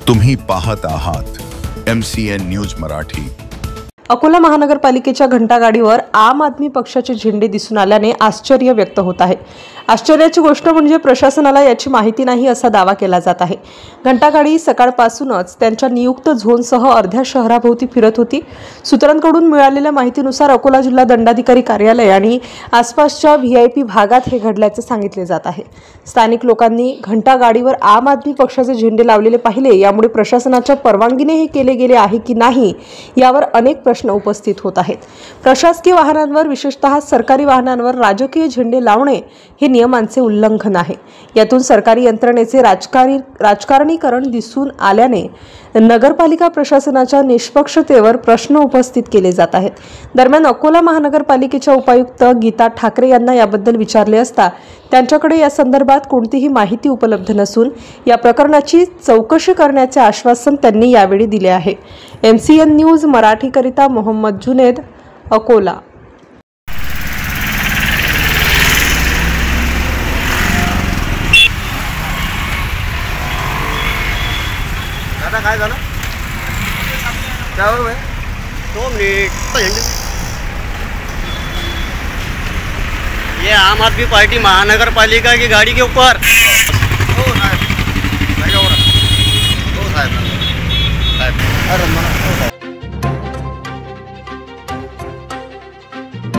तुम्ही पाहत आहात MCN न्यूज मराठी। अकोला महानगरपालिकेच्या घंटागाडीवर आम आदमी पक्षाचे झेंडे दिसून आल्याने आश्चर्य व्यक्त होत आहे। आश्चर्याची गोष्ट म्हणजे प्रशासनाला याची माहिती नाही असा दावा केला जात आहे। घंटागाडी सकाळपासूनच त्यांच्या नियुक्त झोनसह अर्ध्या शहराभोवती फिरत होती। सूत्रांकडून मिळालेल्या माहितीनुसार अकोला जिल्हा दंडाधिकारी कार्यालय आणि आसपासच्या VIP भागात हे घडल्याचे सांगितले जात आहे। स्थानिक लोकांनी घंटागाडीवर आम आदमी पक्षाचे झेंडे लावलेले पाहिले। यामुळे प्रशासनाच्या परवानगीने हे केले गेले आहे की नाही यावर अनेक प्रश्न उपस्थित होत आहेत। प्रशासकीय वाहनांवर विशेषतः सरकारी वाहनांवर राजकीय झेंडे लावणे हे नियमांचे उल्लंघन आहे। यातून सरकारी यंत्रणेचे राजकारणीकरण दिसून आल्याने नगरपालिका प्रशासनाच्या निष्पक्षतेवर प्रश्न उपस्थित केले जात आहेत। दरम्यान अकोला महानगरपालिकेच्या उपायुक्त गीता ठाकरे यांना याबद्दल विचारले असता त्यांच्याकडे या संदर्भात कोणतीही माहिती उपलब्ध नसून या प्रकरणाची चौकशी करण्याचे आश्वासन त्यांनी यावेळी दिले आहे। MCN न्यूज मराठी करिता मोहम्मद जुनेद, अकोला। दादा काय झालं? त्यावर 2 मिनिट। ये आम आदमी पार्टी महानगरपालिका की गाड़ी के ऊपर हो साहब, हो साहब, अरे